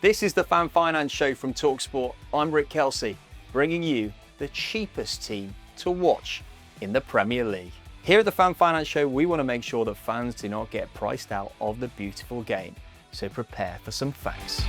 This is the Fan Finance Show from talkSPORT. I'm Rick Kelsey, bringing you the cheapest team to watch in the Premier League. Here at the Fan Finance Show, we want to make sure that fans do not get priced out of the beautiful game. So prepare for some facts.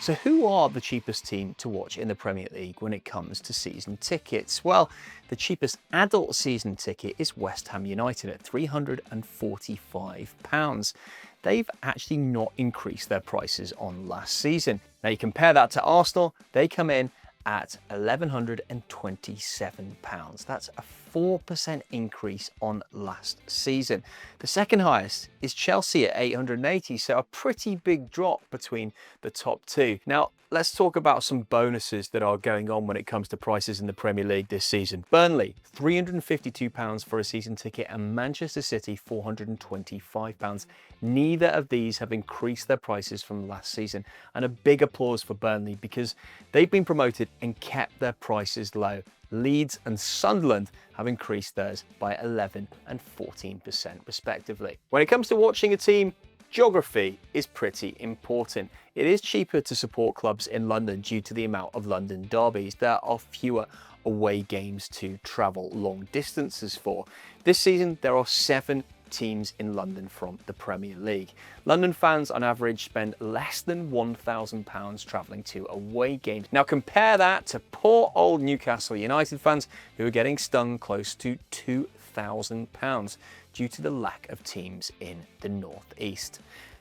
So who are the cheapest team to watch in the Premier League when it comes to season tickets? Well, the cheapest adult season ticket is West Ham United at £345. They've actually not increased their prices on last season. Now you compare that to Arsenal, they come in at £1,127. That's a 4% increase on last season. The second highest is Chelsea at 880, so a pretty big drop between the top two. Now, let's talk about some bonuses that are going on when it comes to prices in the Premier League this season. Burnley, £352 for a season ticket, and Manchester City, £425. Neither of these have increased their prices from last season, and a big applause for Burnley because they've been promoted and kept their prices low. Leeds and Sunderland have increased theirs by 11% and 14% respectively. When it comes to watching a team, geography is pretty important. It is cheaper to support clubs in London due to the amount of London derbies. There are fewer away games to travel long distances for. This season, there are 7 teams in London from the Premier League. London fans on average spend less than £1,000 travelling to away games. Now compare that to poor old Newcastle United fans who are getting stung close to £2,000 due to the lack of teams in the northeast.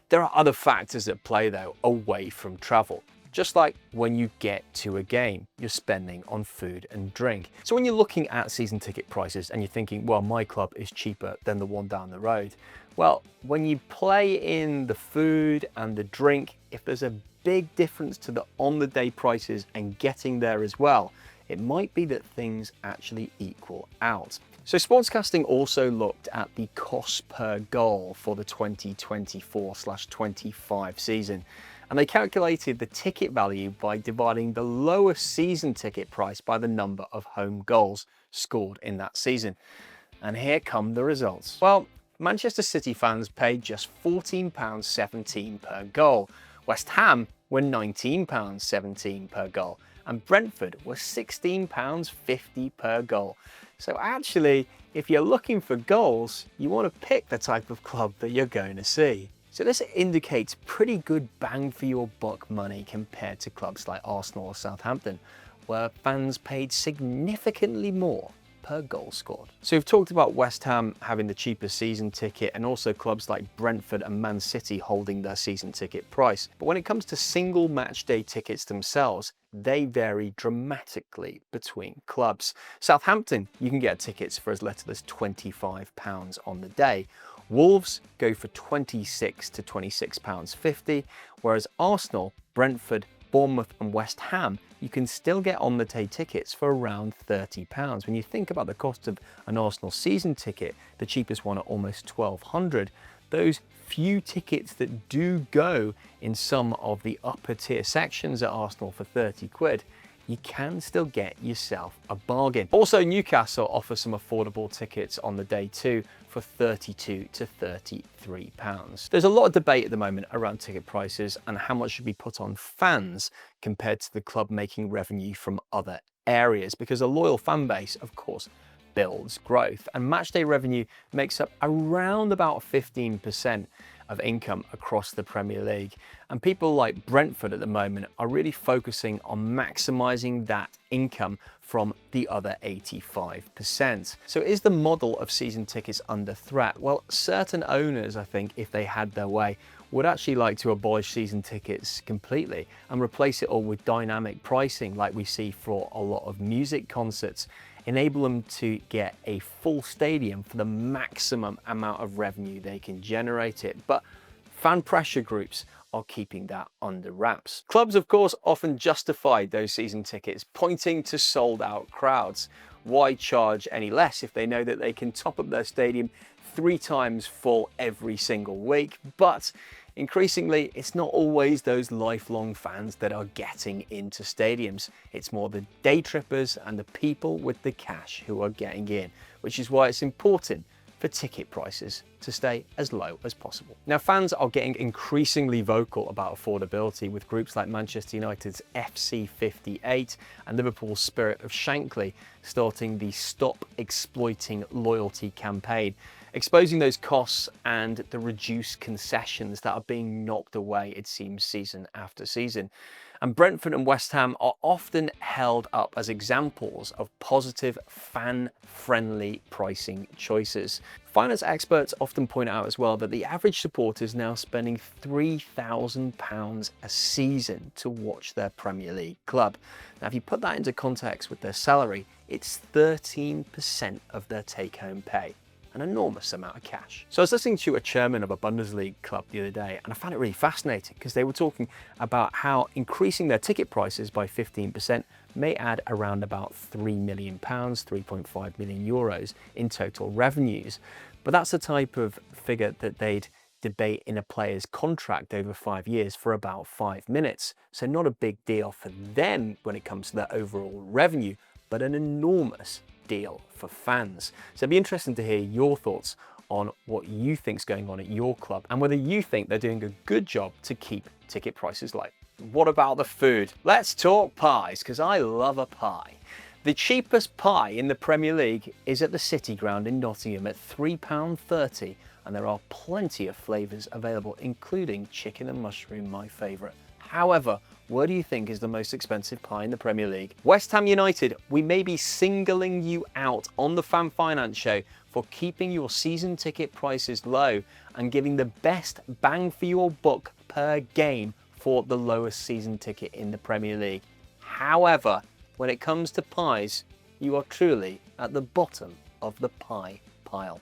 There are other factors at play though away from travel. Just like when you get to a game, you're spending on food and drink. So when you're looking at season ticket prices and you're thinking, well, my club is cheaper than the one down the road. Well, when you play in the food and the drink, if there's a big difference to the on-the-day prices and getting there as well, it might be that things actually equal out. So Sportscasting also looked at the cost per goal for the 2024/25 season. And they calculated the ticket value by dividing the lowest season ticket price by the number of home goals scored in that season. And here come the results. Well, Manchester City fans paid just £14.17 per goal. West Ham were £19.17 per goal. And Brentford was £16.50 per goal. So actually, if you're looking for goals, you want to pick the type of club that you're going to see. So this indicates pretty good bang for your buck money compared to clubs like Arsenal or Southampton, where fans paid significantly more per goal scored. So we've talked about West Ham having the cheapest season ticket and also clubs like Brentford and Man City holding their season ticket price. But when it comes to single match day tickets themselves, they vary dramatically between clubs. Southampton, you can get tickets for as little as £25 on the day. Wolves go for £26 to £26.50, whereas Arsenal, Brentford, Bournemouth and West Ham, you can still get on the day tickets for around £30. When you think about the cost of an Arsenal season ticket, the cheapest one at almost £1,200, those few tickets that do go in some of the upper tier sections at Arsenal for 30 quid, you can still get yourself a bargain. Also, Newcastle offers some affordable tickets on the day too for £32 to £33. There's a lot of debate at the moment around ticket prices and how much should be put on fans compared to the club making revenue from other areas, because a loyal fan base, of course, builds growth, and matchday revenue makes up around about 15% of income across the Premier League. And people like Brentford at the moment are really focusing on maximising that income from the other 85%. So is the model of season tickets under threat? Well, certain owners, I think, if they had their way, would actually like to abolish season tickets completely and replace it all with dynamic pricing like we see for a lot of music concerts. Enable them to get a full stadium for the maximum amount of revenue they can generate it. But fan pressure groups are keeping that under wraps. Clubs, of course, often justify those season tickets, pointing to sold out crowds. Why charge any less if they know that they can top up their stadium 3 times full every single week? But increasingly, it's not always those lifelong fans that are getting into stadiums. It's more the day trippers and the people with the cash who are getting in, which is why it's important for ticket prices to to stay as low as possible. Now, fans are getting increasingly vocal about affordability, with groups like Manchester United's FC58 and Liverpool's Spirit of Shankly starting the Stop Exploiting Loyalty campaign, exposing those costs and the reduced concessions that are being knocked away, it seems, season after season. And Brentford and West Ham are often held up as examples of positive, fan-friendly pricing choices. Finance experts often point out as well that the average supporter is now spending £3,000 a season to watch their Premier League club. Now, if you put that into context with their salary, it's 13% of their take-home pay. An enormous amount of cash. So I was listening to a chairman of a Bundesliga club the other day, and I found it really fascinating because they were talking about how increasing their ticket prices by 15% may add around about £3 million, 3.5 million euros in total revenues. But that's the type of figure that they'd debate in a player's contract over 5 years for about 5 minutes. So not a big deal for them when it comes to their overall revenue, but an enormous deal for fans. So it'd be interesting to hear your thoughts on what you think's going on at your club and whether you think they're doing a good job to keep ticket prices low. What about the food? Let's talk pies, because I love a pie. The cheapest pie in the Premier League is at the City Ground in Nottingham at £3.30, and there are plenty of flavours available, including chicken and mushroom, my favourite. However, what do you think is the most expensive pie in the Premier League? West Ham United, we may be singling you out on the Fan Finance Show for keeping your season ticket prices low and giving the best bang for your buck per game for the lowest season ticket in the Premier League. However, when it comes to pies, you are truly at the bottom of the pie pile.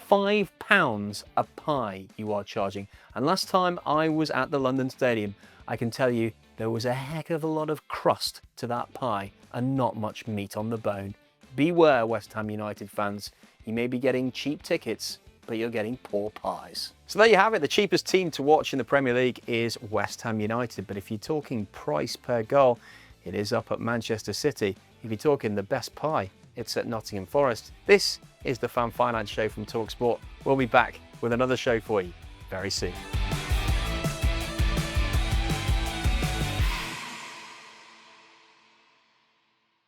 £5 a pie you are charging. And last time I was at the London Stadium, I can tell you there was a heck of a lot of crust to that pie and not much meat on the bone. Beware, West Ham United fans. You may be getting cheap tickets, but you're getting poor pies. So there you have it. The cheapest team to watch in the Premier League is West Ham United. But if you're talking price per goal, it is up at Manchester City. If you're talking the best pie, it's at Nottingham Forest. This is the Fan Finance Show from talkSPORT. We'll be back with another show for you very soon.